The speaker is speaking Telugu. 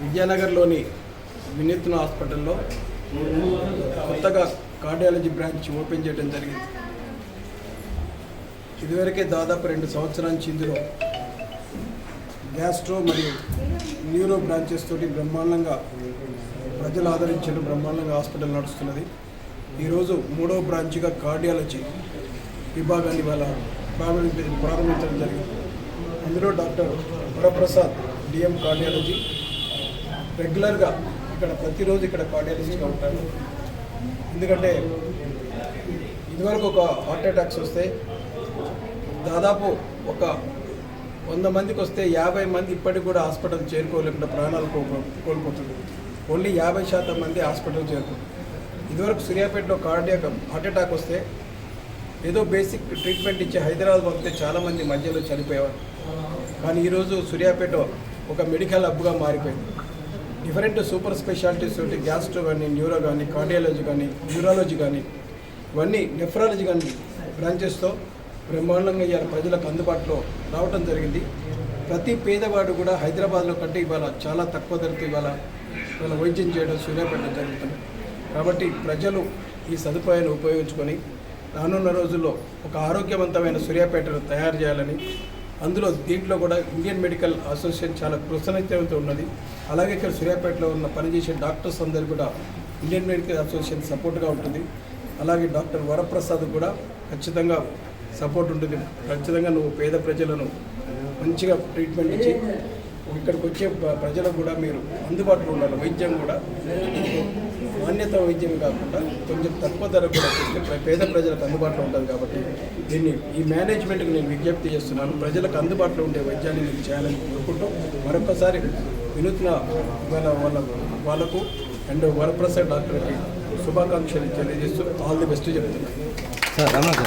విద్యానగర్లోని వినూత్న హాస్పిటల్లో కొత్తగా కార్డియాలజీ బ్రాంచ్ ఓపెన్ చేయడం జరిగింది. ఇదివరకే దాదాపు 2 సంవత్సరాల నుంచి ఇందులో గ్యాస్ట్రో మరియు న్యూరో బ్రాంచెస్ తోటి బ్రహ్మాండంగా ప్రజలు ఆదరించిన బ్రహ్మాండంగా హాస్పిటల్ నడుస్తున్నది. ఈరోజు 3వ బ్రాంచ్గా కార్డియాలజీ విభాగాన్ని వాళ్ళ ప్రారంభించడం జరిగింది. అందులో డాక్టర్ వరప్రసాద్ డిఎం కార్డియాలజీ రెగ్యులర్గా ఇక్కడ ప్రతిరోజు ఇక్కడ కార్డియాలజిస్ట్గా ఉంటారు. ఎందుకంటే ఇదివరకు ఒక హార్ట్ అటాక్స్ వస్తే దాదాపు ఒక 100 మందికి వస్తే 50 మంది ఇప్పటికి కూడా హాస్పిటల్ చేరుకోలేకుండా ప్రాణాలు కోల్పోతుంది. ఓన్లీ 50% మంది హాస్పిటల్ చేరుకుంటారు. ఇదివరకు సూర్యాపేటలో హార్ట్ అటాక్ వస్తే ఏదో బేసిక్ ట్రీట్మెంట్ ఇచ్చి హైదరాబాద్ పంపితే చాలామంది మధ్యలో చనిపోయేవారు. కానీ ఈరోజు సూర్యాపేట ఒక మెడికల్ హబ్గా మారిపోయింది. డిఫరెంట్ సూపర్ స్పెషాలిటీస్ తోటి గ్యాస్ట్రో కానీ, న్యూరో కానీ, కార్డియాలజీ కానీ, న్యూరాలజీ కానీ, ఇవన్నీ నెఫ్రాలజీ కానీ బ్రాంచెస్తో బ్రహ్మాండంగా ఇవాళ ప్రజలకు అందుబాటులో రావడం జరిగింది. ప్రతి పేదవాడు కూడా హైదరాబాద్లో కంటే ఇవాళ చాలా తక్కువ ధరతో ఇవాళ వైద్యం చేయడం సూర్యాపేట జరుగుతుంది. కాబట్టి ప్రజలు ఈ సదుపాయాన్ని ఉపయోగించుకొని రానున్న రోజుల్లో ఒక ఆరోగ్యవంతమైన సూర్యాపేటను తయారు చేయాలని, అందులో దీంట్లో కూడా ఇండియన్ మెడికల్ అసోసియేషన్ చాలా కృతజ్ఞతతో ఉన్నది. అలాగే ఇక్కడ సూర్యాపేటలో ఉన్న పనిచేసే డాక్టర్స్ అందరూ కూడా ఇండియన్ మెడికల్ అసోసియేషన్ సపోర్ట్గా ఉంటుంది. అలాగే డాక్టర్ వరప్రసాద్ కూడా ఖచ్చితంగా సపోర్ట్ ఉంటుంది. ఖచ్చితంగా నువ్వు పేద ప్రజలను మంచిగా ట్రీట్మెంట్ ఇచ్చి ఇక్కడికి వచ్చే ప్రజలకు కూడా మీరు అందుబాటులో ఉండాలి. వైద్యం కూడా నాణ్యత వైద్యం కాకుండా కొంచెం తక్కువ ధర కూడా చేస్తే పేద ప్రజలకు అందుబాటులో ఉంటుంది. కాబట్టి దీన్ని ఈ మేనేజ్మెంట్కి నేను విజ్ఞప్తి చేస్తున్నాను. ప్రజలకు అందుబాటులో ఉండే వైద్యాన్ని నేను చేయాలని కోరుకుంటూ మరొకసారి వినూత్న వాళ్ళకు అండ్ వరప్రసాద్ డాక్టర్కి శుభాకాంక్షలు తెలియజేస్తూ ఆల్ ది బెస్ట్ చెప్తున్నాను.